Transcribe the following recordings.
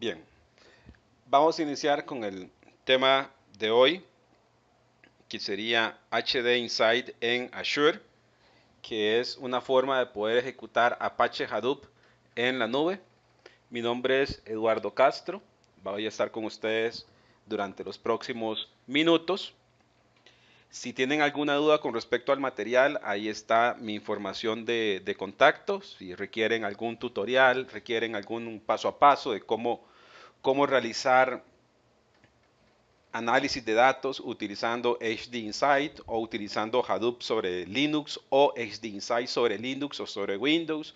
Bien, vamos a iniciar con el tema de hoy, que sería HD Insight en Azure, que es una forma de poder ejecutar Apache Hadoop en la nube. Mi nombre es Eduardo Castro, voy a estar con ustedes durante los próximos minutos. Si tienen alguna duda con respecto al material, ahí está mi información de contacto. Si requieren algún tutorial, requieren algún paso a paso de cómo realizar análisis de datos utilizando HD Insight o utilizando Hadoop sobre Linux o HD Insight sobre Linux o sobre Windows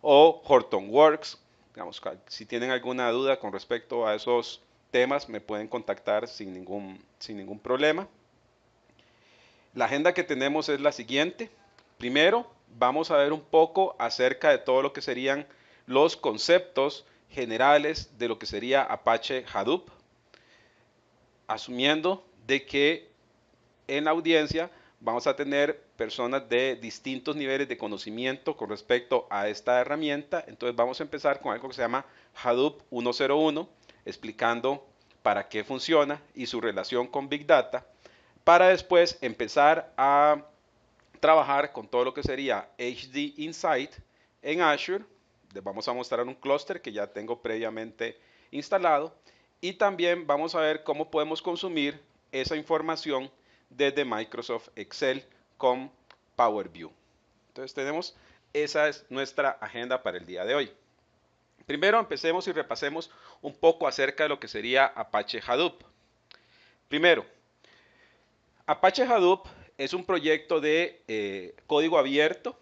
o Hortonworks. Digamos, si tienen alguna duda con respecto a esos temas, me pueden contactar sin ningún problema. La agenda que tenemos es la siguiente. Primero, vamos a ver un poco acerca de todo lo que serían los conceptos generales de lo que sería Apache Hadoop, asumiendo de que en la audiencia vamos a tener personas de distintos niveles de conocimiento con respecto a esta herramienta. Entonces vamos a empezar con algo que se llama Hadoop 101, explicando para qué funciona y su relación con Big Data, para después empezar a trabajar con todo lo que sería HD Insight en Azure. Les vamos a mostrar un clúster que ya tengo previamente instalado y también vamos a ver cómo podemos consumir esa información desde Microsoft Excel con Power View. Entonces esa es nuestra agenda para el día de hoy. Primero empecemos y repasemos un poco acerca de lo que sería Apache Hadoop. Primero, Apache Hadoop es un proyecto de código abierto.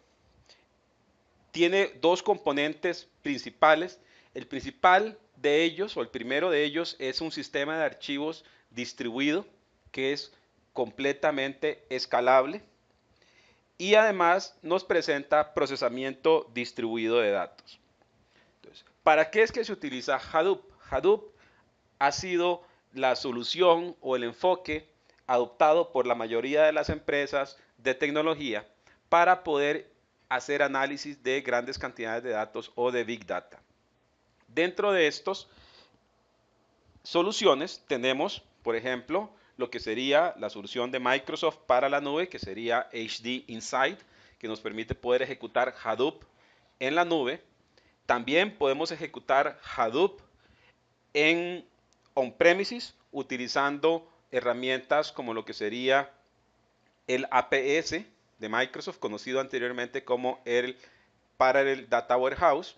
Tiene dos componentes principales. El principal de ellos, o el primero de ellos, es un sistema de archivos distribuido que es completamente escalable y además nos presenta procesamiento distribuido de datos. Entonces, ¿para qué es que se utiliza Hadoop? Hadoop ha sido la solución o el enfoque adoptado por la mayoría de las empresas de tecnología para poder hacer análisis de grandes cantidades de datos o de Big Data. Dentro de estos soluciones tenemos, por ejemplo, lo que sería la solución de Microsoft para la nube, que sería HD Insight, que nos permite poder ejecutar Hadoop en la nube. También podemos ejecutar Hadoop en on-premises utilizando herramientas como lo que sería el APS de Microsoft, conocido anteriormente como el Parallel Data Warehouse,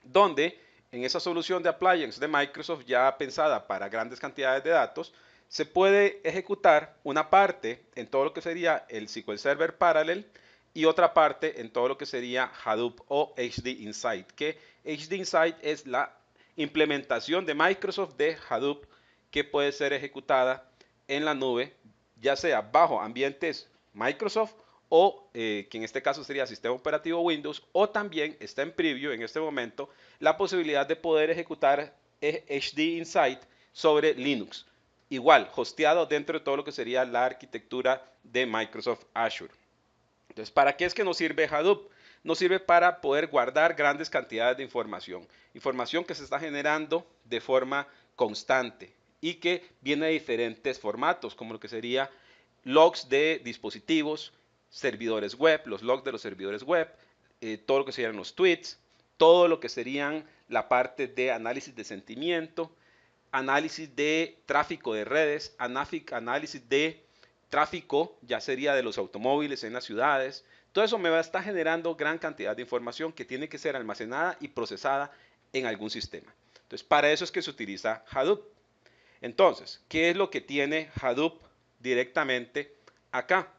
donde en esa solución de appliance de Microsoft ya pensada para grandes cantidades de datos, se puede ejecutar una parte en todo lo que sería el SQL Server Parallel y otra parte en todo lo que sería Hadoop o HD Insight, que HD Insight es la implementación de Microsoft de Hadoop que puede ser ejecutada en la nube, ya sea bajo ambientes Microsoft o que en este caso sería sistema operativo Windows, o también está en preview en este momento la posibilidad de poder ejecutar HD Insight sobre Linux, igual hosteado dentro de todo lo que sería la arquitectura de Microsoft Azure. Entonces, ¿para qué es que nos sirve Hadoop? Nos sirve para poder guardar grandes cantidades de información que se está generando de forma constante y que viene de diferentes formatos, como lo que sería logs de dispositivos, servidores web, los logs de los servidores web, todo lo que serían los tweets, todo lo que serían la parte de análisis de sentimiento, análisis de tráfico de redes, análisis de tráfico, ya sería de los automóviles en las ciudades. Todo eso me va a estar generando gran cantidad de información que tiene que ser almacenada y procesada en algún sistema. Entonces, para eso es que se utiliza Hadoop. Entonces, ¿qué es lo que tiene Hadoop directamente acá?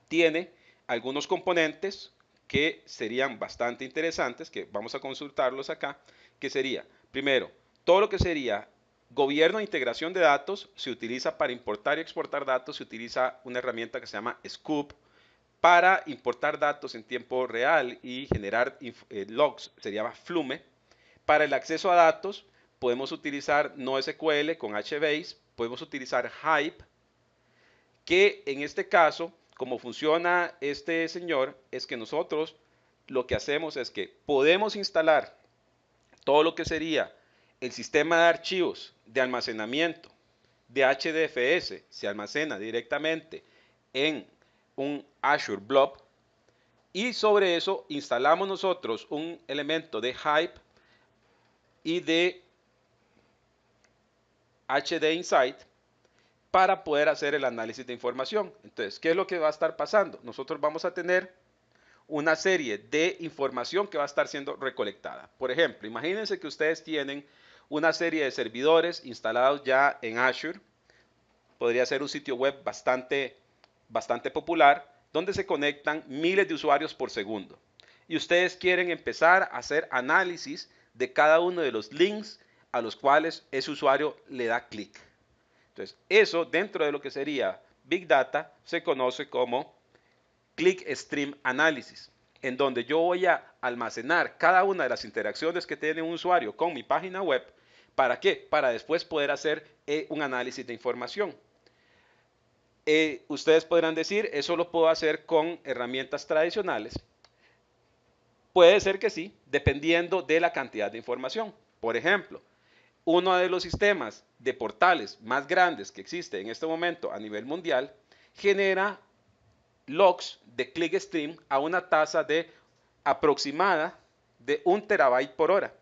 Tiene algunos componentes que serían bastante interesantes, que vamos a consultarlos acá, que sería, primero, todo lo que sería gobierno e integración de datos, se utiliza para importar y exportar datos, se utiliza una herramienta que se llama Scoop, para importar datos en tiempo real y generar logs, se llama Flume. Para el acceso a datos, podemos utilizar NoSQL con HBase, podemos utilizar Hive, que en este caso, como funciona este señor, es que nosotros lo que hacemos es que podemos instalar todo lo que sería el sistema de archivos de almacenamiento de HDFS se almacena directamente en un Azure Blob y sobre eso instalamos nosotros un elemento de Hive y de HD Insight para poder hacer el análisis de información. Entonces, ¿qué es lo que va a estar pasando? Nosotros vamos a tener una serie de información que va a estar siendo recolectada. Por ejemplo, imagínense que ustedes tienen una serie de servidores instalados ya en Azure. Podría ser un sitio web bastante popular, donde se conectan miles de usuarios por segundo. Y ustedes quieren empezar a hacer análisis de cada uno de los links a los cuales ese usuario le da clic. Entonces, eso dentro de lo que sería Big Data se conoce como Click Stream Analysis, en donde yo voy a almacenar cada una de las interacciones que tiene un usuario con mi página web. ¿Para qué? Para después poder hacer un análisis de información. Ustedes podrán decir, eso lo puedo hacer con herramientas tradicionales. Puede ser que sí, dependiendo de la cantidad de información. Por ejemplo, uno de los sistemas de portales más grandes que existe en este momento a nivel mundial genera logs de clickstream a una tasa de aproximada de 1 terabyte por hora,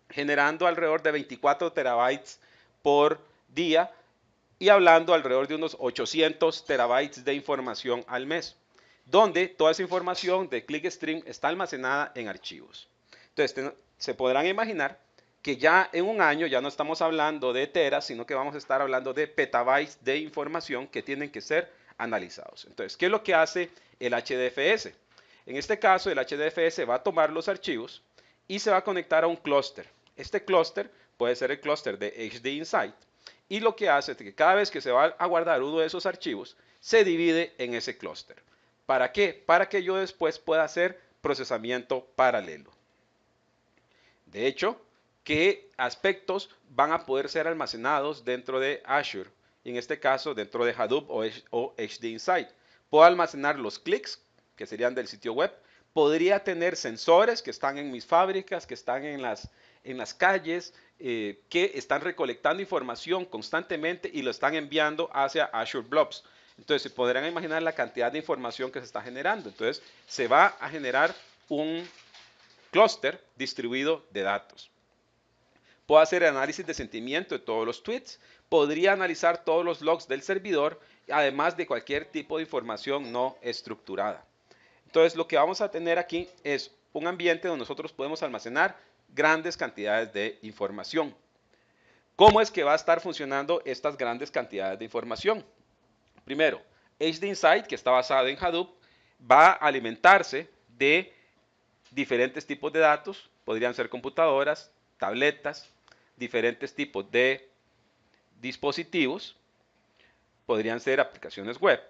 generando alrededor de 24 terabytes por día y hablando alrededor de unos 800 terabytes de información al mes, donde toda esa información de clickstream está almacenada en archivos. Entonces, se podrán imaginar que ya en un año ya no estamos hablando de teras, sino que vamos a estar hablando de petabytes de información que tienen que ser analizados. Entonces, ¿qué es lo que hace el HDFS? En este caso, el HDFS va a tomar los archivos y se va a conectar a un clúster. Este clúster puede ser el clúster de HD Insight y lo que hace es que cada vez que se va a guardar uno de esos archivos, se divide en ese clúster. ¿Para qué? Para que yo después pueda hacer procesamiento paralelo. De hecho, ¿qué aspectos van a poder ser almacenados dentro de Azure? En este caso, dentro de Hadoop o HD Insight. Puedo almacenar los clics, que serían del sitio web. Podría tener sensores que están en mis fábricas, que están en las calles, que están recolectando información constantemente y lo están enviando hacia Azure Blobs. Entonces, se podrán imaginar la cantidad de información que se está generando. Entonces, se va a generar un clúster distribuido de datos. Puedo hacer análisis de sentimiento de todos los tweets. Podría analizar todos los logs del servidor, además de cualquier tipo de información no estructurada. Entonces, lo que vamos a tener aquí es un ambiente donde nosotros podemos almacenar grandes cantidades de información. ¿Cómo es que va a estar funcionando estas grandes cantidades de información? Primero, HD Insight, que está basado en Hadoop, va a alimentarse de diferentes tipos de datos, podrían ser computadoras, tabletas, diferentes tipos de dispositivos, podrían ser aplicaciones web,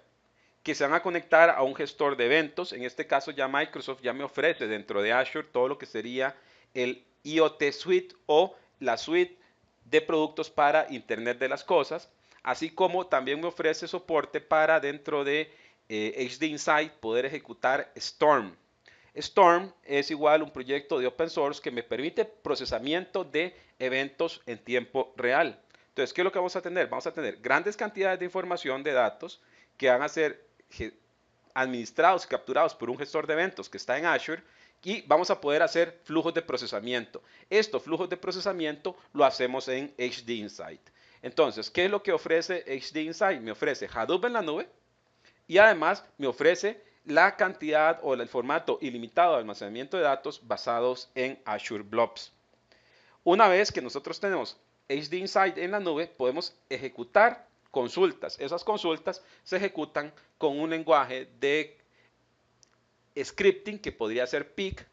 que se van a conectar a un gestor de eventos. En este caso ya Microsoft ya me ofrece dentro de Azure todo lo que sería el IoT Suite o la suite de productos para Internet de las Cosas, así como también me ofrece soporte para dentro de HD Insight poder ejecutar Storm. Storm es igual un proyecto de open source que me permite procesamiento de eventos en tiempo real. Entonces, ¿qué es lo que vamos a tener? Vamos a tener grandes cantidades de información de datos que van a ser administrados y capturados por un gestor de eventos que está en Azure y vamos a poder hacer flujos de procesamiento. Estos flujos de procesamiento lo hacemos en HD Insight. Entonces, ¿qué es lo que ofrece HD Insight? Me ofrece Hadoop en la nube y además me ofrece la cantidad o el formato ilimitado de almacenamiento de datos basados en Azure Blobs. Una vez que nosotros tenemos HD Insight en la nube, podemos ejecutar consultas. Esas consultas se ejecutan con un lenguaje de scripting que podría ser PIC,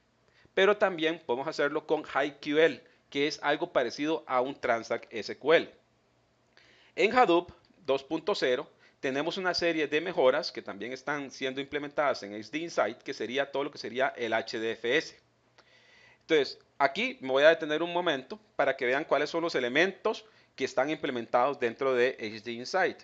pero también podemos hacerlo con HighQL, que es algo parecido a un Transact SQL. En Hadoop 2.0 tenemos una serie de mejoras que también están siendo implementadas en HD Insight, que sería todo lo que sería el HDFS. Entonces, aquí me voy a detener un momento para que vean cuáles son los elementos que están implementados dentro de HD Insight.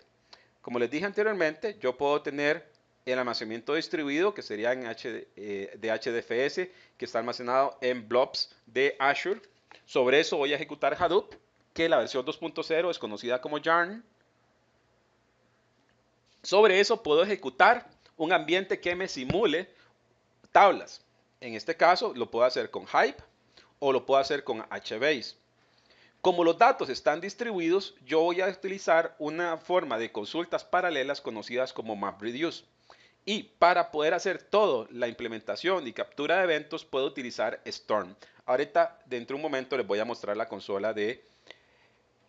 Como les dije anteriormente, yo puedo tener el almacenamiento distribuido, que sería de HDFS, que está almacenado en blobs de Azure. Sobre eso voy a ejecutar Hadoop, que la versión 2.0 es conocida como Yarn. Sobre eso puedo ejecutar un ambiente que me simule tablas. En este caso lo puedo hacer con Hive o lo puedo hacer con HBase. Como los datos están distribuidos, yo voy a utilizar una forma de consultas paralelas conocidas como MapReduce. Y para poder hacer todo, la implementación y captura de eventos, puedo utilizar Storm. Ahorita, dentro de un momento, les voy a mostrar la consola de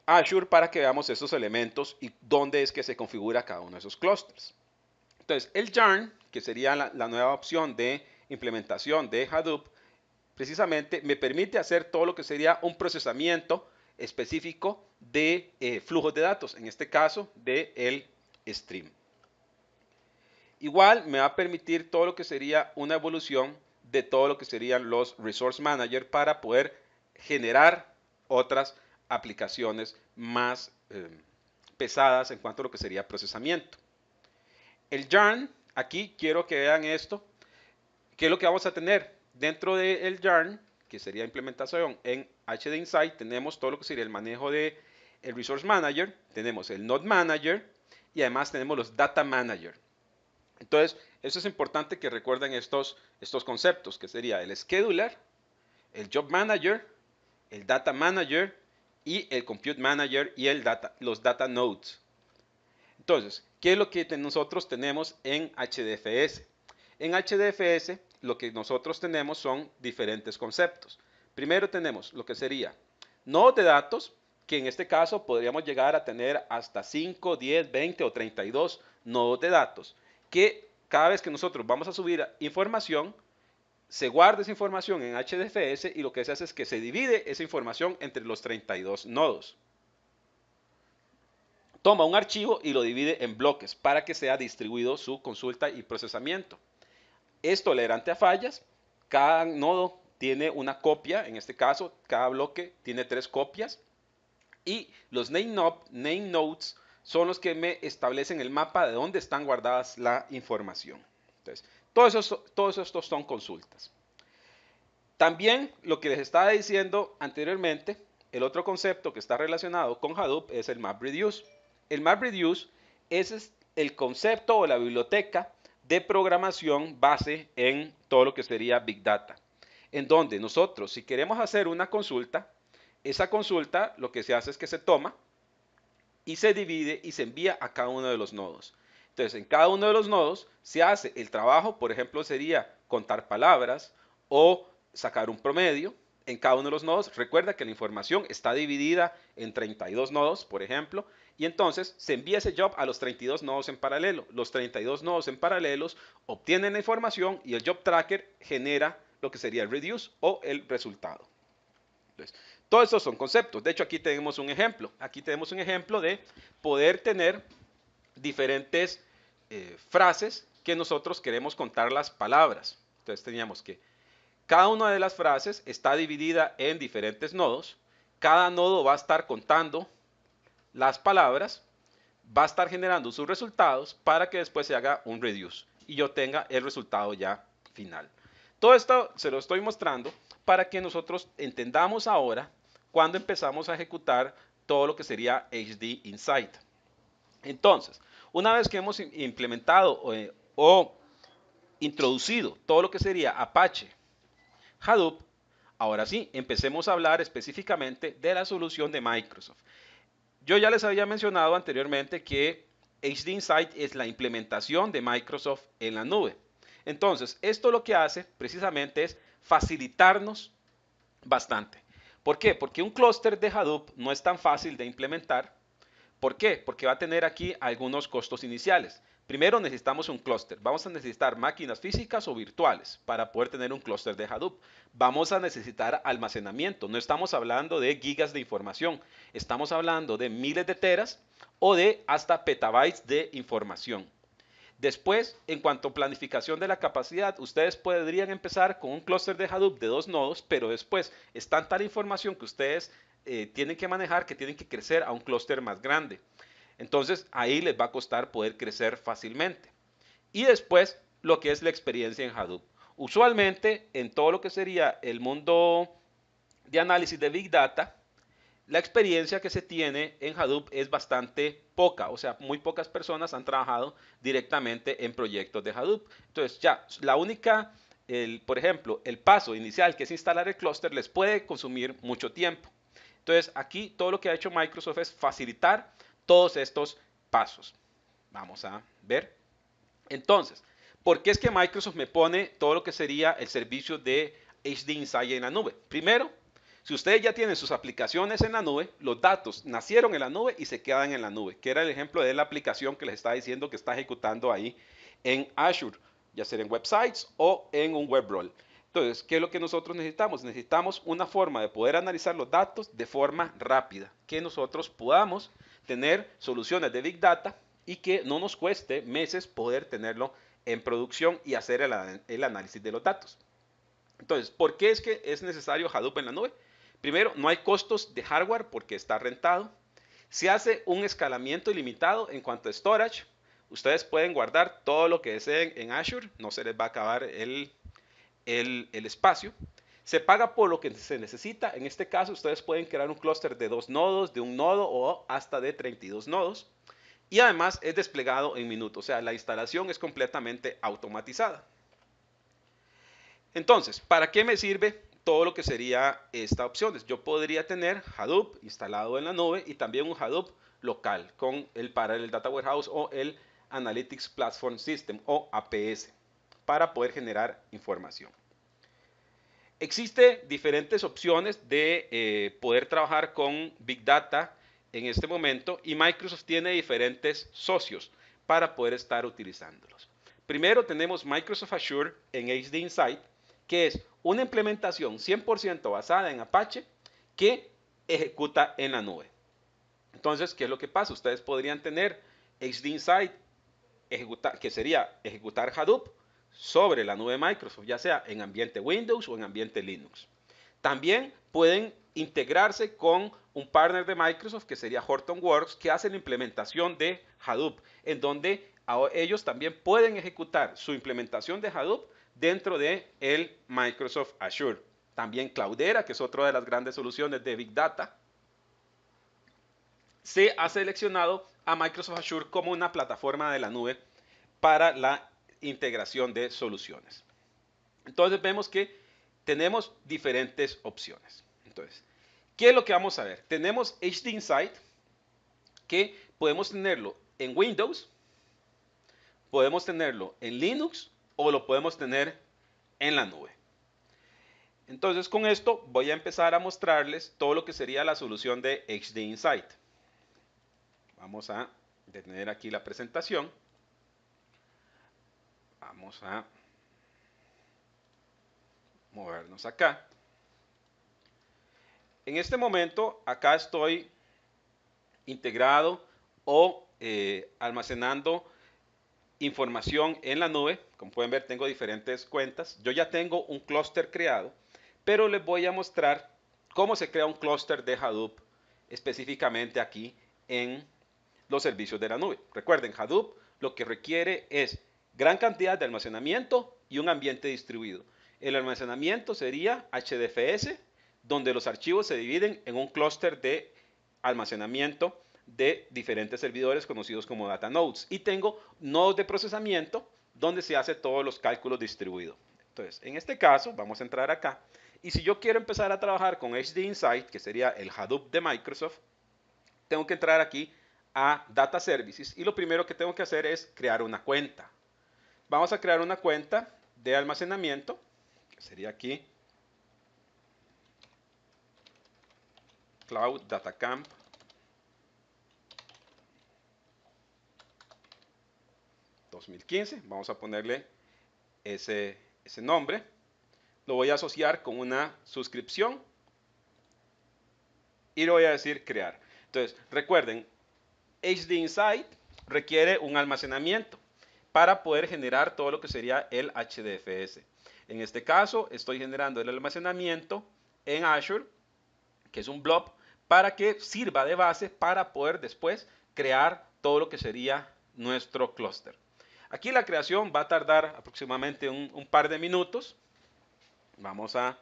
Azure para que veamos esos elementos y dónde es que se configura cada uno de esos clusters. Entonces, el Yarn, que sería la nueva opción de implementación de Hadoop, precisamente me permite hacer todo lo que sería un procesamiento específico de flujos de datos, en este caso de el stream. Igual me va a permitir todo lo que sería una evolución de todo lo que serían los Resource Manager para poder generar otras aplicaciones más pesadas en cuanto a lo que sería procesamiento. El Yarn, aquí quiero que vean esto. ¿Qué es lo que vamos a tener? Dentro del Yarn, que sería implementación en HD Insight, tenemos todo lo que sería el manejo de el Resource Manager, tenemos el Node Manager y además tenemos los Data Manager. Entonces, eso es importante que recuerden estos conceptos, que sería el Scheduler, el Job Manager, el Data Manager y el Compute Manager y los Data Nodes. Entonces, ¿qué es lo que nosotros tenemos en HDFS? En HDFS lo que nosotros tenemos son diferentes conceptos. Primero tenemos lo que sería nodos de datos, que en este caso podríamos llegar a tener hasta 5, 10, 20 o 32 nodos de datos, que cada vez que nosotros vamos a subir información, se guarda esa información en HDFS y lo que se hace es que se divide esa información entre los 32 nodos. Toma un archivo y lo divide en bloques para que sea distribuido su consulta y procesamiento. Es tolerante a fallas. Cada nodo tiene una copia. En este caso, cada bloque tiene 3 copias. Y los name nodes son los que me establecen el mapa de dónde están guardadas la información. Entonces, todos estos son consultas. También lo que les estaba diciendo anteriormente, el otro concepto que está relacionado con Hadoop es el MapReduce. El MapReduce es el concepto o la biblioteca de programación base en todo lo que sería Big Data. En donde nosotros, si queremos hacer una consulta, esa consulta lo que se hace es que se toma y se divide y se envía a cada uno de los nodos. Entonces, en cada uno de los nodos se hace el trabajo, por ejemplo, sería contar palabras o sacar un promedio en cada uno de los nodos. Recuerda que la información está dividida en 32 nodos, por ejemplo, y entonces se envía ese job a los 32 nodos en paralelo. Los 32 nodos en paralelos obtienen la información y el job tracker genera lo que sería el reduce o el resultado. Entonces, todos estos son conceptos. De hecho, aquí tenemos un ejemplo. Aquí tenemos un ejemplo de poder tener diferentes frases que nosotros queremos contar las palabras. Entonces, teníamos que cada una de las frases está dividida en diferentes nodos. Cada nodo va a estar contando las palabras, va a estar generando sus resultados para que después se haga un reduce y yo tenga el resultado ya final. Todo esto se lo estoy mostrando para que nosotros entendamos ahora cuando empezamos a ejecutar todo lo que sería HD Insight. Entonces, una vez que hemos implementado o introducido todo lo que sería Apache Hadoop, ahora sí, empecemos a hablar específicamente de la solución de Microsoft. Yo ya les había mencionado anteriormente que HD Insight es la implementación de Microsoft en la nube. Entonces, esto lo que hace precisamente es facilitarnos bastante. ¿Por qué? Porque un clúster de Hadoop no es tan fácil de implementar. ¿Por qué? Porque va a tener aquí algunos costos iniciales. Primero necesitamos un clúster. Vamos a necesitar máquinas físicas o virtuales para poder tener un clúster de Hadoop. Vamos a necesitar almacenamiento. No estamos hablando de gigas de información. Estamos hablando de miles de teras o de hasta petabytes de información. Después, en cuanto a planificación de la capacidad, ustedes podrían empezar con un clúster de Hadoop de 2 nodos, pero después es tanta la información que ustedes tienen que manejar que tienen que crecer a un clúster más grande. Entonces, ahí les va a costar poder crecer fácilmente. Y después, lo que es la experiencia en Hadoop. Usualmente, en todo lo que sería el mundo de análisis de Big Data, la experiencia que se tiene en Hadoop es bastante poca, o sea, muy pocas personas han trabajado directamente en proyectos de Hadoop. Entonces, ya, la única, por ejemplo, el paso inicial que es instalar el clúster les puede consumir mucho tiempo. Entonces, aquí todo lo que ha hecho Microsoft es facilitar todos estos pasos. Vamos a ver. Entonces, ¿por qué es que Microsoft me pone todo lo que sería el servicio de HD Insight en la nube? Primero, si ustedes ya tienen sus aplicaciones en la nube, los datos nacieron en la nube y se quedan en la nube, que era el ejemplo de la aplicación que les estaba diciendo que está ejecutando ahí en Azure, ya sea en websites o en un web role. Entonces, ¿qué es lo que nosotros necesitamos? Necesitamos una forma de poder analizar los datos de forma rápida, que nosotros podamos tener soluciones de Big Data y que no nos cueste meses poder tenerlo en producción y hacer el análisis de los datos. Entonces, ¿por qué es que es necesario Hadoop en la nube? Primero, no hay costos de hardware porque está rentado. Se hace un escalamiento ilimitado en cuanto a storage. Ustedes pueden guardar todo lo que deseen en Azure, no se les va a acabar el espacio. Se paga por lo que se necesita. En este caso, ustedes pueden crear un clúster de 2 nodos, de un nodo o hasta de 32 nodos. Y además es desplegado en minutos, o sea, la instalación es completamente automatizada. Entonces, ¿para qué me sirve todo lo que sería esta opción? Yo podría tener Hadoop instalado en la nube y también un Hadoop local con el Parallel Data Warehouse o el Analytics Platform System o APS para poder generar información. Existe diferentes opciones de poder trabajar con Big Data en este momento y Microsoft tiene diferentes socios para poder estar utilizándolos. Primero tenemos Microsoft Azure en HD Insight, que es una implementación 100% basada en Apache que ejecuta en la nube. Entonces, ¿qué es lo que pasa? Ustedes podrían tener HD Insight, que sería ejecutar Hadoop sobre la nube de Microsoft, ya sea en ambiente Windows o en ambiente Linux. También pueden integrarse con un partner de Microsoft que sería Hortonworks, que hace la implementación de Hadoop, en donde ellos también pueden ejecutar su implementación de Hadoop dentro de el Microsoft Azure. También Cloudera, que es otra de las grandes soluciones de Big Data, se ha seleccionado a Microsoft Azure como una plataforma de la nube para la integración de soluciones. Entonces vemos que tenemos diferentes opciones. Entonces, ¿qué es lo que vamos a ver? Tenemos HD Insight, que podemos tenerlo en Windows, podemos tenerlo en Linux o lo podemos tener en la nube. Entonces con esto voy a empezar a mostrarles todo lo que sería la solución de HD Insight. Vamos a detener aquí la presentación. Vamos a movernos acá. En este momento acá estoy integrado o almacenando información en la nube. Como pueden ver, tengo diferentes cuentas. Yo ya tengo un clúster creado, pero les voy a mostrar cómo se crea un clúster de Hadoop específicamente aquí en los servicios de la nube. Recuerden, Hadoop lo que requiere es gran cantidad de almacenamiento y un ambiente distribuido. El almacenamiento sería HDFS, donde los archivos se dividen en un clúster de almacenamiento de diferentes servidores conocidos como data nodes. Y tengo nodos de procesamiento donde se hace todos los cálculos distribuidos. Entonces, en este caso, vamos a entrar acá. Y si yo quiero empezar a trabajar con HD Insight, que sería el Hadoop de Microsoft, tengo que entrar aquí a Data Services y lo primero que tengo que hacer es crear una cuenta. Vamos a crear una cuenta de almacenamiento, que sería aquí Cloud Data Camp 2015. Vamos a ponerle ese nombre. Lo voy a asociar con una suscripción y le voy a decir crear. Entonces, recuerden, HD Insight requiere un almacenamiento para poder generar todo lo que sería el HDFS. En este caso, estoy generando el almacenamiento en Azure, que es un blob, para que sirva de base para poder después crear todo lo que sería nuestro clúster. Aquí la creación va a tardar aproximadamente un par de minutos. Vamos a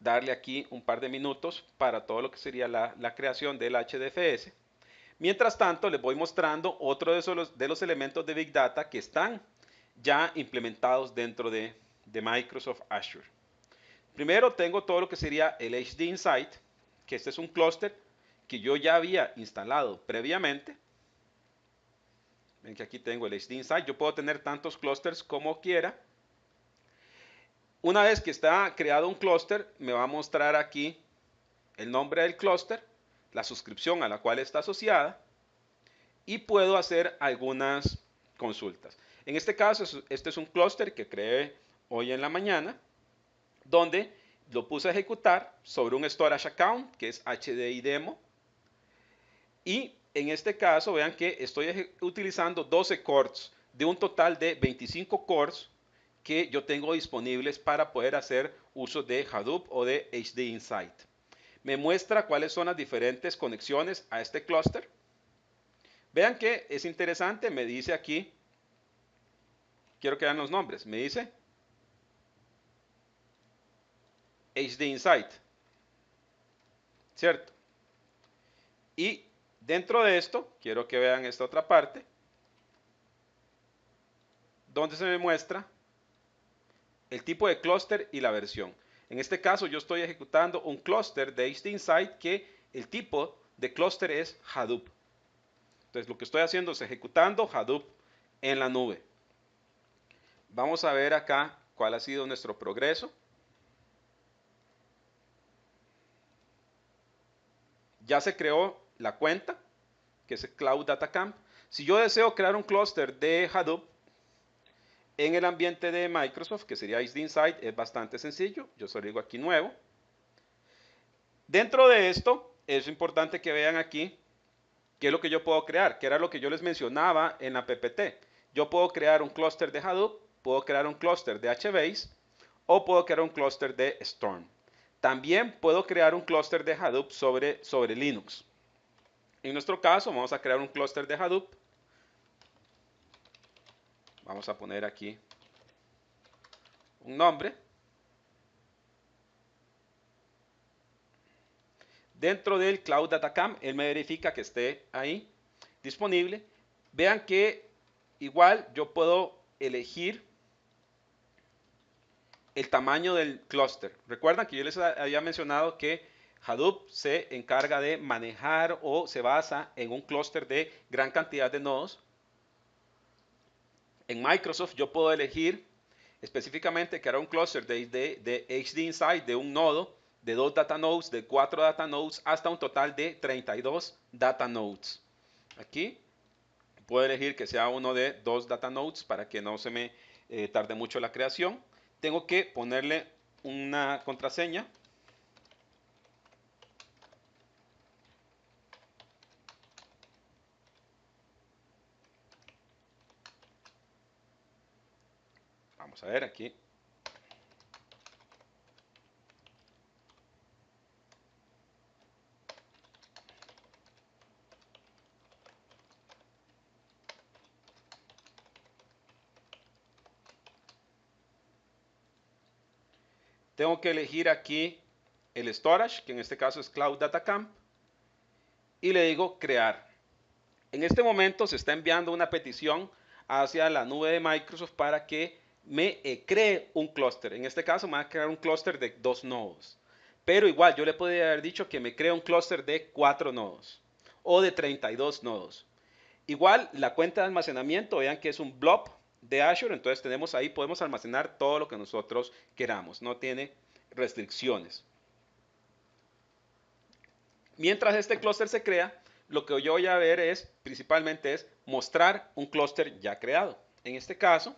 darle aquí un par de minutos para todo lo que sería la creación del HDFS. Mientras tanto, les voy mostrando otro de los elementos de Big Data que están ya implementados dentro de Microsoft Azure. Primero tengo todo lo que sería el HD Insight, que este es un clúster que yo ya había instalado previamente. Ven que aquí tengo el HD Insight. Yo puedo tener tantos clústeres como quiera. Una vez que está creado un clúster, me va a mostrar aquí el nombre del clúster, la suscripción a la cual está asociada y puedo hacer algunas consultas. En este caso, este es un clúster que creé hoy en la mañana, donde lo puse a ejecutar sobre un storage account que es HDI Demo. Y en este caso, vean que estoy utilizando 12 cores de un total de 25 cores que yo tengo disponibles para poder hacer uso de Hadoop o de HD Insight. Me muestra cuáles son las diferentes conexiones a este clúster. Vean que es interesante, me dice aquí, quiero que vean los nombres, me dice HD Insight, ¿cierto? Y dentro de esto, quiero que vean esta otra parte, donde se me muestra el tipo de clúster y la versión. En este caso, yo estoy ejecutando un clúster de HD Insight que el tipo de clúster es Hadoop. Entonces, lo que estoy haciendo es ejecutando Hadoop en la nube. Vamos a ver acá cuál ha sido nuestro progreso. Ya se creó la cuenta, que es el Cloud Data Camp. Si yo deseo crear un clúster de Hadoop en el ambiente de Microsoft, que sería HD Insight, es bastante sencillo. Yo solo digo aquí nuevo. Dentro de esto, es importante que vean aquí qué es lo que yo puedo crear, que era lo que yo les mencionaba en la PPT. Yo puedo crear un clúster de Hadoop, puedo crear un clúster de HBase o puedo crear un clúster de Storm. También puedo crear un clúster de Hadoop sobre Linux. En nuestro caso, vamos a crear un clúster de Hadoop. Vamos a poner aquí un nombre. Dentro del Cloud Data Camp, él me verifica que esté ahí disponible. Vean que igual yo puedo elegir el tamaño del clúster. Recuerdan que yo les había mencionado que Hadoop se encarga de manejar o se basa en un clúster de gran cantidad de nodos. En Microsoft yo puedo elegir específicamente que era un clúster de HD Insight de un nodo, de 2 data nodes, de 4 data nodes, hasta un total de 32 data nodes. Aquí puedo elegir que sea uno de 2 data nodes para que no se me tarde mucho la creación. Tengo que ponerle una contraseña. Vamos a ver aquí. Tengo que elegir aquí el storage, que en este caso es Cloud Data Camp, y le digo crear. En este momento se está enviando una petición hacia la nube de Microsoft para que me cree un clúster. En este caso me va a crear un clúster de 2 nodos. Pero igual yo le podría haber dicho que me crea un clúster de 4 nodos o de 32 nodos. Igual la cuenta de almacenamiento, vean que es un blob de Azure, entonces tenemos ahí, podemos almacenar todo lo que nosotros queramos, no tiene restricciones. Mientras este clúster se crea, lo que yo voy a ver es, principalmente es mostrar un clúster ya creado. En este caso,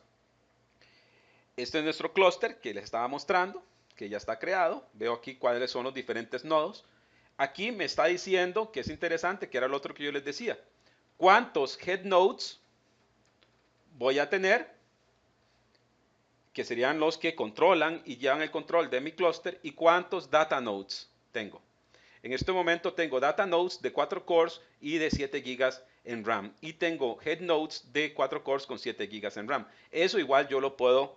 este es nuestro clúster que les estaba mostrando, que ya está creado. Veo aquí cuáles son los diferentes nodos. Aquí me está diciendo que es interesante, que era lo otro que yo les decía. ¿Cuántos head nodes voy a tener? Que serían los que controlan y llevan el control de mi clúster. ¿Y cuántos data nodes tengo? En este momento tengo data nodes de 4 cores y de 7 GB en RAM. Y tengo head nodes de 4 cores con 7 GB en RAM. Eso igual yo lo puedo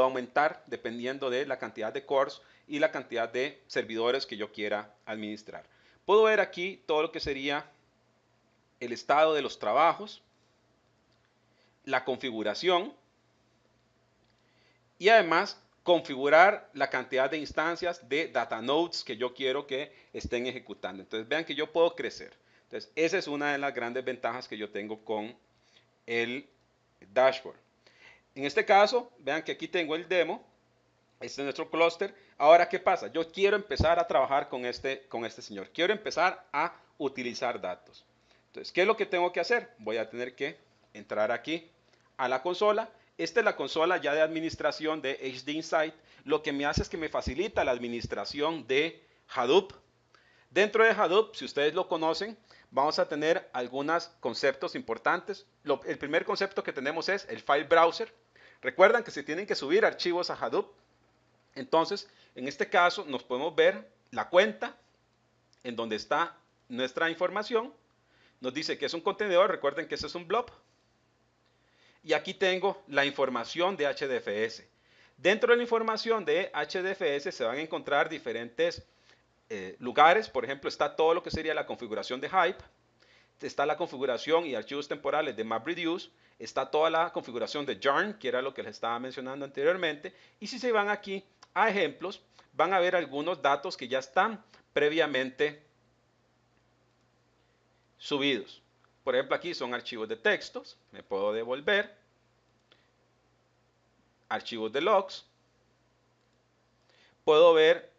aumentar dependiendo de la cantidad de cores y la cantidad de servidores que yo quiera administrar. Puedo ver aquí todo lo que sería el estado de los trabajos, la configuración y además configurar la cantidad de instancias de data nodes que yo quiero que estén ejecutando. Entonces vean que yo puedo crecer. Entonces esa es una de las grandes ventajas que yo tengo con el dashboard. En este caso, vean que aquí tengo el demo. Este es nuestro clúster. Ahora, ¿qué pasa? Yo quiero empezar a trabajar con este señor. Quiero empezar a utilizar datos. Entonces, ¿qué es lo que tengo que hacer? Voy a tener que entrar aquí a la consola. Esta es la consola ya de administración de HD Insight. Lo que me hace es que me facilita la administración de Hadoop. Dentro de Hadoop, si ustedes lo conocen, vamos a tener algunos conceptos importantes. El primer concepto que tenemos es el file browser. Recuerdan que se tienen que subir archivos a Hadoop. Entonces, en este caso, nos podemos ver la cuenta en donde está nuestra información. Nos dice que es un contenedor. Recuerden que ese es un blob. Y aquí tengo la información de HDFS. Dentro de la información de HDFS se van a encontrar diferentes lugares. Por ejemplo, está todo lo que sería la configuración de Hype. Está la configuración y archivos temporales de MapReduce. Está toda la configuración de Yarn, que era lo que les estaba mencionando anteriormente. Y si se van aquí a ejemplos, van a ver algunos datos que ya están previamente subidos. Por ejemplo, aquí son archivos de textos. Me puedo devolver. Archivos de logs. Puedo ver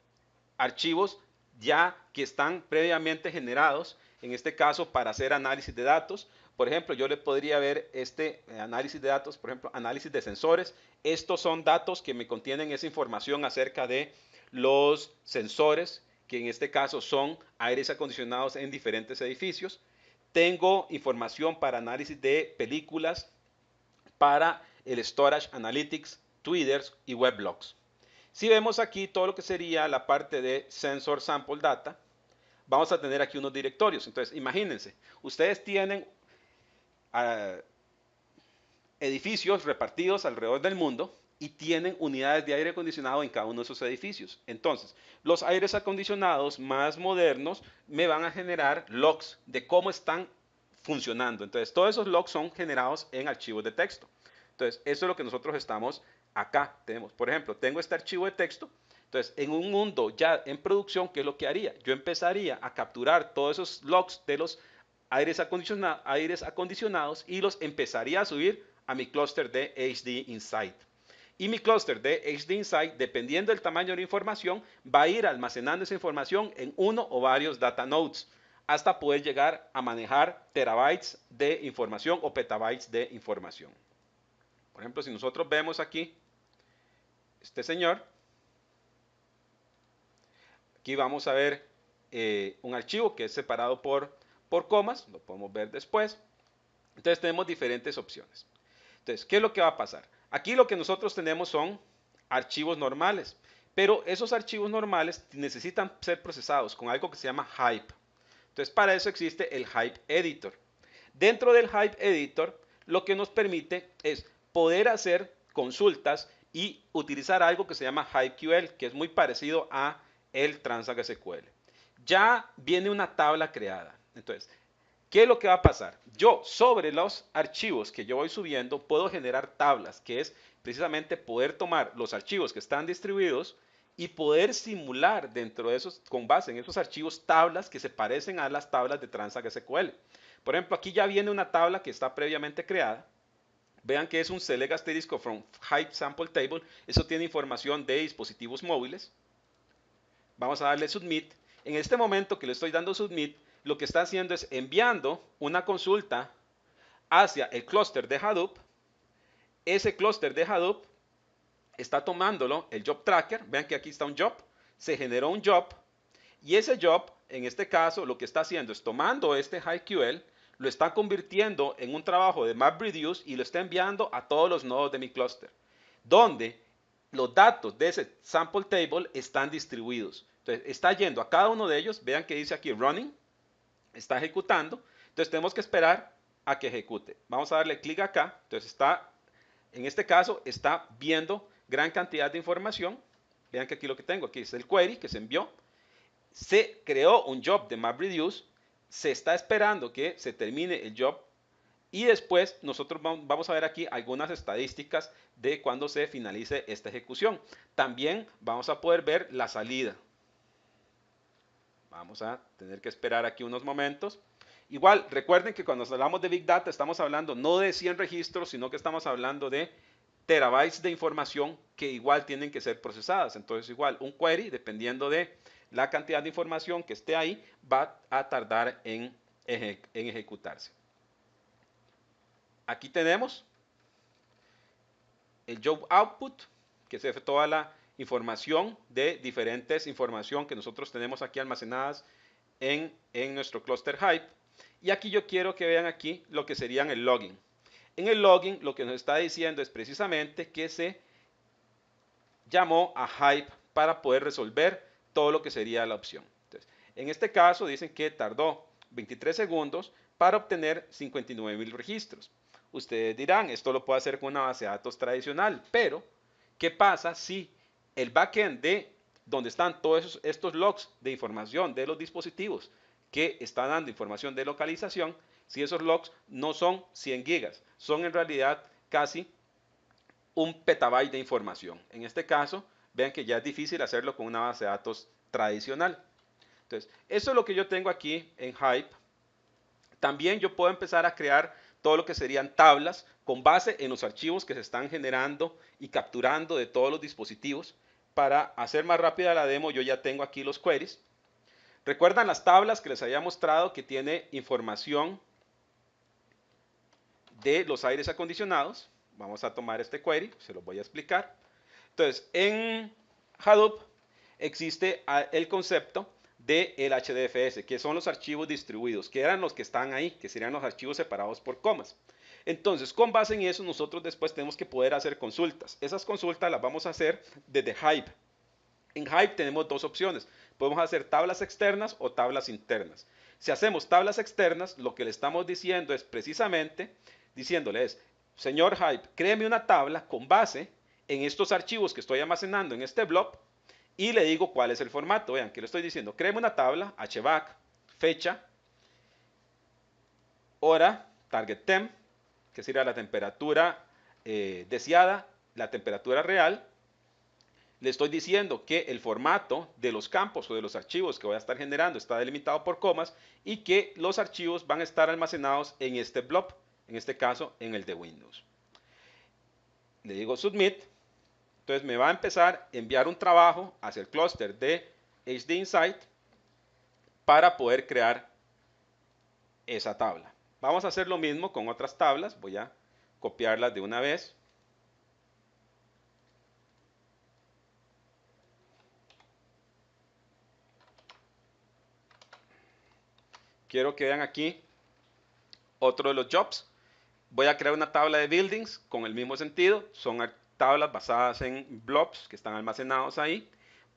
archivos ya que están previamente generados, en este caso para hacer análisis de datos. Por ejemplo, yo le podría ver este análisis de datos, por ejemplo, análisis de sensores. Estos son datos que me contienen esa información acerca de los sensores, que en este caso son aires acondicionados en diferentes edificios. Tengo información para análisis de películas, para el Storage Analytics, Twitters y Weblogs. Si vemos aquí todo lo que sería la parte de Sensor Sample Data, vamos a tener aquí unos directorios. Entonces, imagínense, ustedes tienen edificios repartidos alrededor del mundo y tienen unidades de aire acondicionado en cada uno de esos edificios. Entonces, los aires acondicionados más modernos me van a generar logs de cómo están funcionando. Entonces, todos esos logs son generados en archivos de texto. Entonces, eso es lo que nosotros estamos acá. Tenemos, por ejemplo, tengo este archivo de texto. Entonces, en un mundo ya en producción, ¿qué es lo que haría? Yo empezaría a capturar todos esos logs de los aires acondicionados y los empezaría a subir a mi clúster de HD Insight. Y mi clúster de HD Insight, dependiendo del tamaño de la información, va a ir almacenando esa información en uno o varios data nodes hasta poder llegar a manejar terabytes de información o petabytes de información. Por ejemplo, si nosotros vemos aquí este señor, aquí vamos a ver un archivo que es separado por comas, lo podemos ver después. Entonces tenemos diferentes opciones. Entonces, ¿qué es lo que va a pasar? Aquí lo que nosotros tenemos son archivos normales, pero esos archivos normales necesitan ser procesados con algo que se llama Hype. Entonces, para eso existe el Hype Editor. Dentro del Hype Editor, lo que nos permite es poder hacer consultas y utilizar algo que se llama HypeQL, que es muy parecido a el Transact SQL. Ya viene una tabla creada. Entonces, ¿qué es lo que va a pasar? Yo, sobre los archivos que yo voy subiendo, puedo generar tablas, que es precisamente poder tomar los archivos que están distribuidos y poder simular dentro de esos, con base en esos archivos, tablas que se parecen a las tablas de Transact SQL. Por ejemplo, aquí ya viene una tabla que está previamente creada. Vean que es un select asterisco from Hype Sample Table. Eso tiene información de dispositivos móviles. Vamos a darle Submit. En este momento que le estoy dando Submit, lo que está haciendo es enviando una consulta hacia el clúster de Hadoop. Ese clúster de Hadoop está tomándolo, el job tracker. Vean que aquí está un job. Se generó un job. Y ese job, en este caso, lo que está haciendo es tomando este HypeQL, lo está convirtiendo en un trabajo de MapReduce y lo está enviando a todos los nodos de mi clúster, donde los datos de ese sample table están distribuidos. Entonces, está yendo a cada uno de ellos. Vean que dice aquí running. Está ejecutando. Entonces, tenemos que esperar a que ejecute. Vamos a darle clic acá. Entonces, en este caso, está viendo gran cantidad de información. vean que aquí lo que tengo, aquí es el query que se envió, se creó un job de MapReduce, se está esperando que se termine el job y después nosotros vamos a ver aquí algunas estadísticas de cuando se finalice esta ejecución. También vamos a poder ver la salida. Vamos a tener que esperar aquí unos momentos. Igual, recuerden que cuando hablamos de Big Data estamos hablando no de 100 registros, sino que estamos hablando de terabytes de información que igual tienen que ser procesadas. Entonces, igual, un query, dependiendo de la cantidad de información que esté ahí, va a tardar en ejecutarse. Aquí tenemos el job output, que es toda la información de diferentes información que nosotros tenemos aquí almacenadas en nuestro cluster Hive. Y aquí yo quiero que vean aquí lo que serían el login. En el login lo que nos está diciendo es precisamente que se llamó a Hive para poder resolver todo lo que sería la opción. Entonces, en este caso dicen que tardó 23 segundos para obtener 59,000 registros. Ustedes dirán, esto lo puedo hacer con una base de datos tradicional, pero ¿qué pasa si el backend de donde están todos estos logs de información de los dispositivos que están dando información de localización, si esos logs no son 100 gigas, son en realidad casi un petabyte de información? En este caso, vean que ya es difícil hacerlo con una base de datos tradicional. Entonces, eso es lo que yo tengo aquí en Hive. También yo puedo empezar a crear todo lo que serían tablas con base en los archivos que se están generando y capturando de todos los dispositivos. Para hacer más rápida la demo, yo ya tengo aquí los queries. ¿Recuerdan las tablas que les había mostrado que tiene información de los aires acondicionados? Vamos a tomar este query, se los voy a explicar. Entonces, en Hadoop existe el concepto del HDFS, que son los archivos distribuidos, que eran los que están ahí, que serían los archivos separados por comas. Entonces, con base en eso, nosotros después tenemos que poder hacer consultas. Esas consultas las vamos a hacer desde Hive. En Hive tenemos dos opciones. Podemos hacer tablas externas o tablas internas. Si hacemos tablas externas, lo que le estamos diciendo es precisamente, diciéndole es, señor Hive, créeme una tabla con base en estos archivos que estoy almacenando en este blob y le digo cuál es el formato. Vean que le estoy diciendo, créeme una tabla, HVAC, fecha, hora, target temp, que sería la temperatura deseada, la temperatura real. Le estoy diciendo que el formato de los campos o de los archivos que voy a estar generando está delimitado por comas y que los archivos van a estar almacenados en este blob, en este caso en el de Windows. Le digo submit, entonces me va a empezar a enviar un trabajo hacia el clúster de HD Insight para poder crear esa tabla. Vamos a hacer lo mismo con otras tablas, voy a copiarlas de una vez. Quiero que vean aquí otro de los jobs. Voy a crear una tabla de buildings con el mismo sentido. Son tablas basadas en blobs que están almacenados ahí.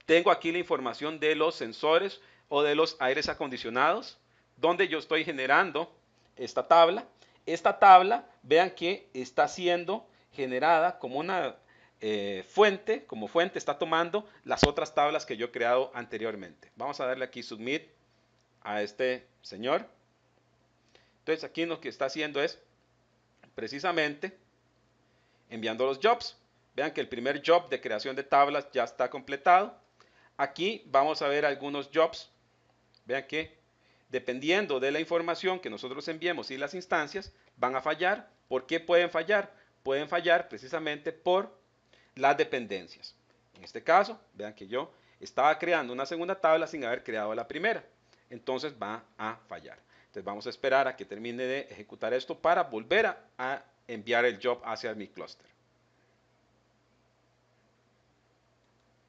Tengo aquí la información de los sensores o de los aires acondicionados, donde yo estoy generando esta tabla. Esta tabla, vean que está siendo generada como una fuente, como fuente está tomando las otras tablas que yo he creado anteriormente. Vamos a darle aquí submit a este señor. Entonces aquí lo que está haciendo es precisamente enviando los jobs. Vean que el primer job de creación de tablas ya está completado. Aquí vamos a ver algunos jobs. Vean que dependiendo de la información que nosotros enviemos y las instancias, van a fallar. ¿Por qué pueden fallar? Pueden fallar precisamente por las dependencias. En este caso, vean que yo estaba creando una segunda tabla sin haber creado la primera. Entonces va a fallar. Entonces vamos a esperar a que termine de ejecutar esto para volver a enviar el job hacia mi clúster.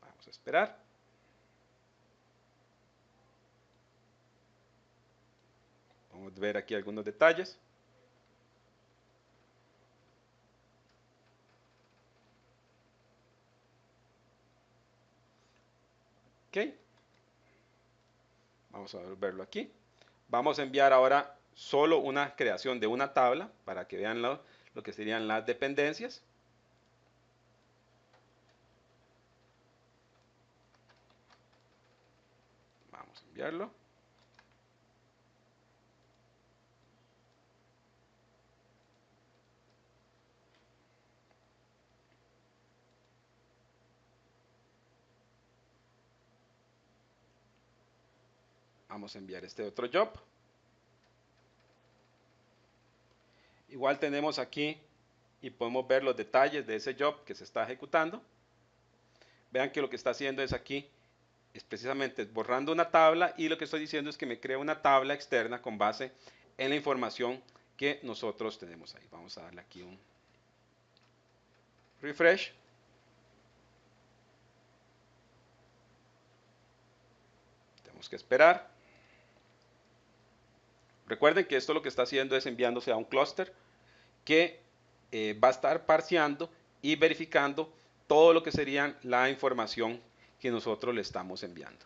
Vamos a esperar. Vamos a ver aquí algunos detalles. Ok. Vamos a verlo aquí. Vamos a enviar ahora solo una creación de una tabla para que vean lo que serían las dependencias. Vamos a enviarlo. Vamos a enviar este otro job. Igual tenemos aquí y podemos ver los detalles de ese job que se está ejecutando. Vean que lo que está haciendo es aquí, es precisamente borrando una tabla, y lo que estoy diciendo es que me crea una tabla externa con base en la información que nosotros tenemos ahí. Vamos a darle aquí un refresh. Tenemos que esperar. Recuerden que esto lo que está haciendo es enviándose a un clúster que va a estar parseando y verificando todo lo que sería la información que nosotros le estamos enviando.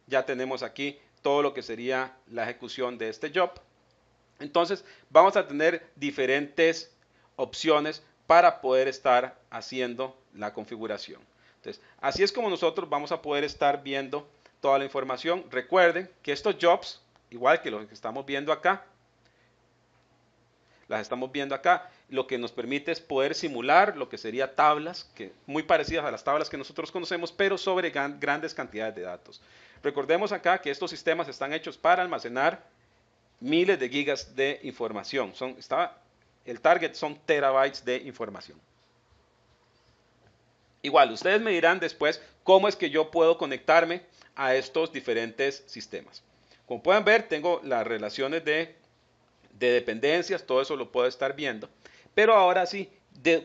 Ya tenemos aquí todo lo que sería la ejecución de este job. Entonces vamos a tener diferentes opciones para poder estar haciendo la configuración. Entonces, así es como nosotros vamos a poder estar viendo toda la información. Recuerden que estos jobs, igual que los que estamos viendo acá, lo que nos permite es poder simular lo que sería tablas, muy parecidas a las tablas que nosotros conocemos, pero sobre grandes cantidades de datos. Recordemos acá que estos sistemas están hechos para almacenar miles de gigas de información. El target son terabytes de información. Igual, ustedes me dirán después cómo es que yo puedo conectarme a estos diferentes sistemas. Como pueden ver, tengo las relaciones de dependencias, todo eso lo puedo estar viendo. Pero ahora sí,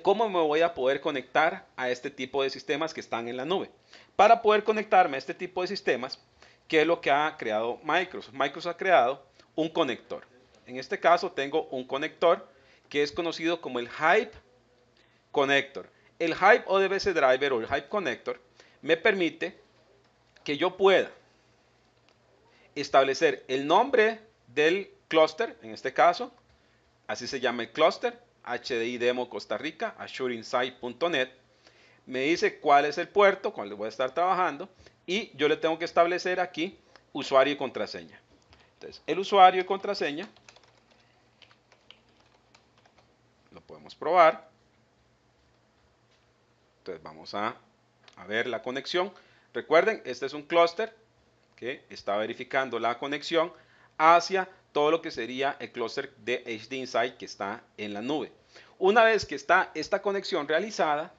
¿cómo me voy a poder conectar a este tipo de sistemas que están en la nube? Para poder conectarme a este tipo de sistemas, ¿qué es lo que ha creado Microsoft? Microsoft ha creado un conector. En este caso tengo un conector que es conocido como el Hive Connector. El Hive ODBC Driver o el Hive Connector me permite que yo pueda establecer el nombre del clúster, en este caso, así se llama el clúster, HDI Demo Costa Rica, AzureInsight.net. Me dice cuál es el puerto con el que voy a estar trabajando, y yo le tengo que establecer aquí usuario y contraseña. Entonces, el usuario y contraseña lo podemos probar. Entonces, vamos a ver la conexión. Recuerden, este es un clúster que está verificando la conexión hacia todo lo que sería el clúster de HD Insight que está en la nube. Una vez que está esta conexión realizada,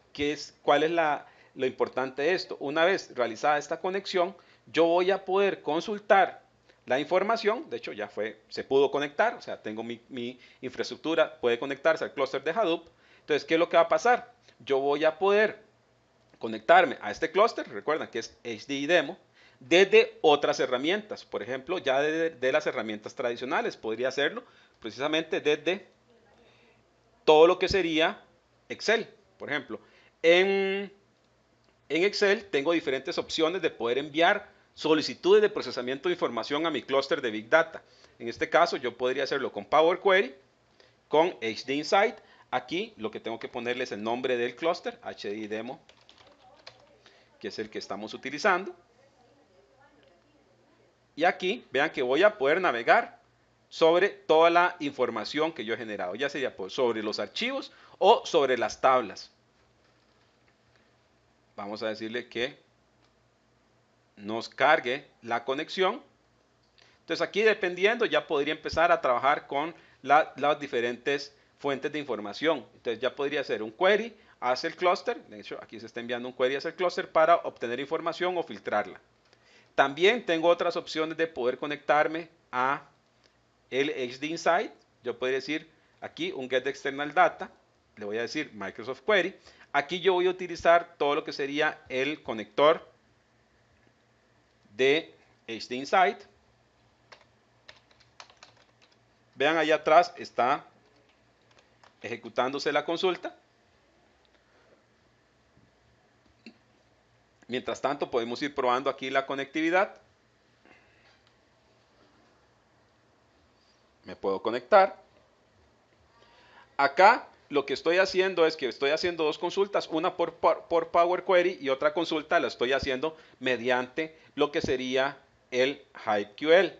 ¿cuál es lo importante de esto? Una vez realizada esta conexión, yo voy a poder consultar la información. De hecho, se pudo conectar, o sea, tengo mi infraestructura, puede conectarse al clúster de Hadoop. Entonces, ¿qué es lo que va a pasar? Yo voy a poder conectarme a este clúster, recuerdan que es HDI Demo, desde otras herramientas. Por ejemplo, ya de las herramientas tradicionales, podría hacerlo precisamente desde todo lo que sería Excel. Por ejemplo, en Excel tengo diferentes opciones de poder enviar solicitudes de procesamiento de información a mi clúster de Big Data. En este caso, yo podría hacerlo con Power Query, con HD Insight. Aquí lo que tengo que ponerle es el nombre del clúster, HDI Demo, que es el que estamos utilizando. Y aquí vean que voy a poder navegar sobre toda la información que yo he generado, ya sería sobre los archivos o sobre las tablas. Vamos a decirle que nos cargue la conexión. Entonces aquí, dependiendo, ya podría empezar a trabajar con las diferentes fuentes de información. Entonces ya podría hacer un query hacia el clúster. De hecho, aquí se está enviando un query hacia el clúster para obtener información o filtrarla. También tengo otras opciones de poder conectarme a el HD Insight. Yo podría decir aquí un Get External Data. Le voy a decir Microsoft Query. Aquí yo voy a utilizar todo lo que sería el conector de HD Insight. Vean, allá atrás está ejecutándose la consulta. Mientras tanto, podemos ir probando aquí la conectividad. Me puedo conectar. Acá lo que estoy haciendo es que estoy haciendo dos consultas, una por Power Query y otra consulta la estoy haciendo mediante lo que sería el HiveQL.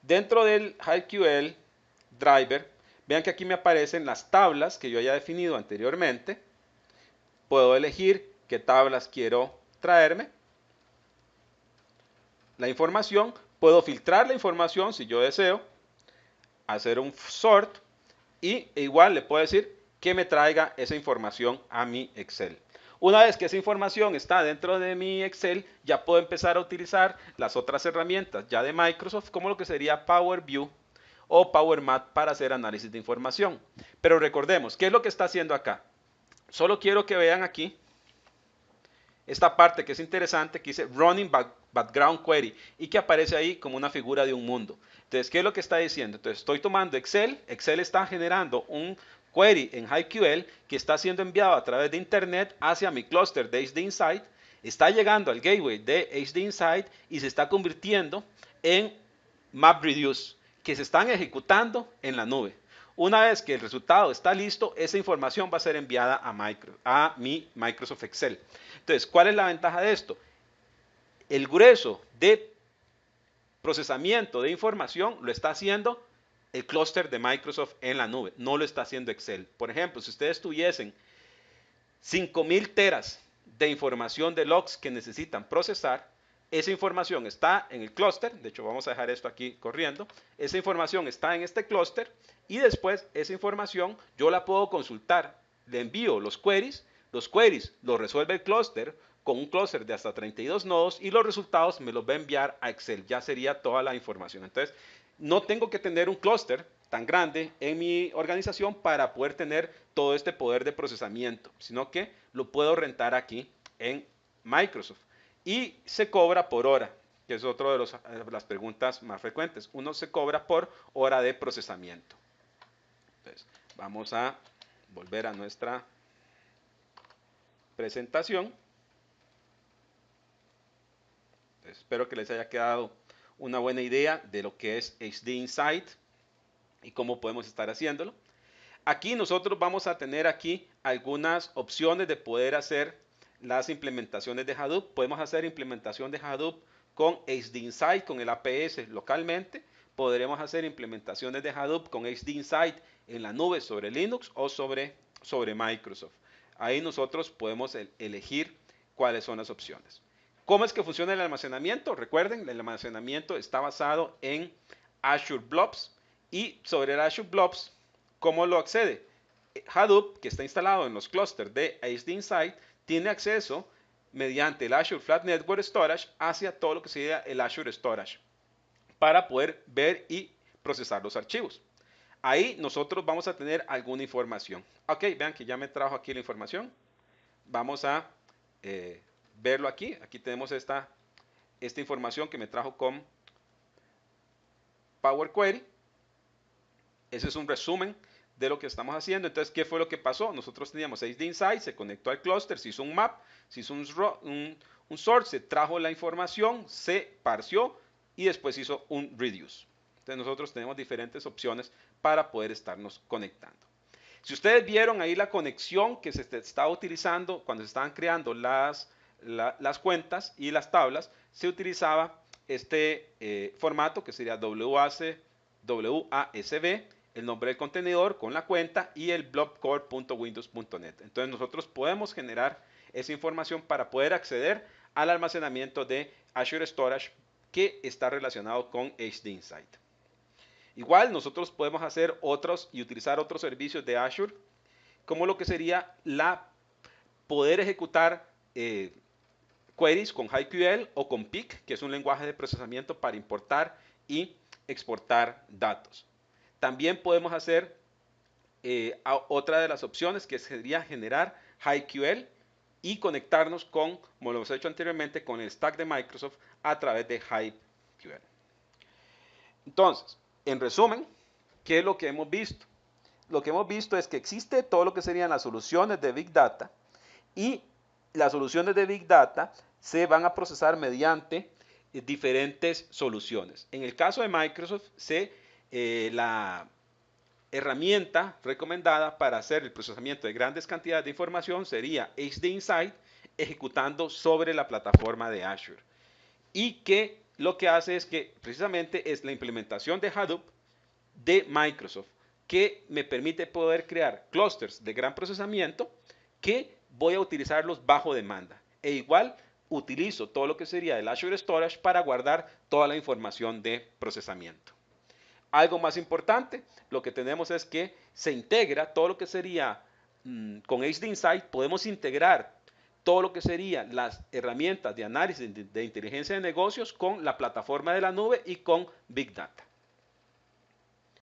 Dentro del HiveQL driver, vean que aquí me aparecen las tablas que yo haya definido anteriormente. Puedo elegir qué tablas quiero traerme. La información, puedo filtrar la información si yo deseo, hacer un sort y igual le puedo decir que me traiga esa información a mi Excel. Una vez que esa información está dentro de mi Excel, ya puedo empezar a utilizar las otras herramientas ya de Microsoft, como lo que sería Power BI o Power Mat para hacer análisis de información. Pero recordemos, ¿qué es lo que está haciendo acá? Solo quiero que vean aquí esta parte que es interesante, que dice Running Background Query y que aparece ahí como una figura de un mundo. Entonces, ¿qué es lo que está diciendo? Entonces, estoy tomando Excel, Excel está generando un query en HiveQL que está siendo enviado a través de Internet hacia mi clúster de HD Insight, está llegando al gateway de HD Insight y se está convirtiendo en MapReduce, que se están ejecutando en la nube. Una vez que el resultado está listo, esa información va a ser enviada a mi Microsoft Excel. Entonces, ¿cuál es la ventaja de esto? El grueso de procesamiento de información lo está haciendo el clúster de Microsoft en la nube, no lo está haciendo Excel. Por ejemplo, si ustedes tuviesen 5000 teras de información de logs que necesitan procesar, esa información está en el clúster, de hecho vamos a dejar esto aquí corriendo, esa información está en este clúster y después esa información yo la puedo consultar, le envío los queries los resuelve el clúster con un clúster de hasta 32 nodos y los resultados me los va a enviar a Excel, ya sería toda la información. Entonces, no tengo que tener un clúster tan grande en mi organización para poder tener todo este poder de procesamiento, sino que lo puedo rentar aquí en Microsoft. Y se cobra por hora, que es otra de las preguntas más frecuentes. Uno se cobra por hora de procesamiento. Entonces, vamos a volver a nuestra presentación. Entonces, espero que les haya quedado una buena idea de lo que es HD Insight y cómo podemos estar haciéndolo. Aquí nosotros vamos a tener aquí algunas opciones de poder hacer las implementaciones de Hadoop. Podemos hacer implementación de Hadoop con HD Insight, con el APS localmente. Podremos hacer implementaciones de Hadoop con HD Insight en la nube sobre Linux o sobre Microsoft. Ahí nosotros podemos elegir cuáles son las opciones. ¿Cómo es que funciona el almacenamiento? Recuerden, el almacenamiento está basado en Azure Blobs y sobre el Azure Blobs, ¿cómo lo accede? Hadoop, que está instalado en los clústeres de HD Insight, tiene acceso mediante el Azure Flat Network Storage hacia todo lo que sería el Azure Storage para poder ver y procesar los archivos. Ahí nosotros vamos a tener alguna información. Ok, vean que ya me trajo aquí la información. Vamos a verlo aquí. Aquí tenemos esta información que me trajo con Power Query. Ese es un resumen de lo que estamos haciendo. Entonces, ¿qué fue lo que pasó? Nosotros teníamos HD Insight, se conectó al clúster, se hizo un map, se hizo un sort, se trajo la información, se parció y después hizo un reduce. Entonces, nosotros tenemos diferentes opciones para poder estarnos conectando. Si ustedes vieron ahí la conexión que se estaba utilizando cuando se estaban creando las cuentas y las tablas, se utilizaba este formato que sería WASB, el nombre del contenedor con la cuenta y el blobcore.windows.net. Entonces nosotros podemos generar esa información para poder acceder al almacenamiento de Azure Storage que está relacionado con HD Insight. Igual nosotros podemos hacer otros y utilizar otros servicios de Azure, como lo que sería poder ejecutar queries con HiveQL o con PIC, que es un lenguaje de procesamiento para importar y exportar datos. También podemos hacer otra de las opciones que sería generar HiveQL y conectarnos con, como lo hemos hecho anteriormente, con el stack de Microsoft a través de HiveQL. Entonces, en resumen, ¿qué es lo que hemos visto? Lo que hemos visto es que existe todo lo que serían las soluciones de Big Data y las soluciones de Big Data se van a procesar mediante diferentes soluciones. En el caso de Microsoft, herramienta recomendada para hacer el procesamiento de grandes cantidades de información sería HD Insight, ejecutando sobre la plataforma de Azure. Y que lo que hace es que precisamente es la implementación de Hadoop de Microsoft, que me permite poder crear clusters de gran procesamiento que voy a utilizarlos bajo demanda. E igual utilizo todo lo que sería el Azure Storage para guardar toda la información de procesamiento. Algo más importante, lo que tenemos es que se integra todo lo que sería con HD Insight, podemos integrar todo lo que serían las herramientas de análisis de inteligencia de negocios con la plataforma de la nube y con Big Data.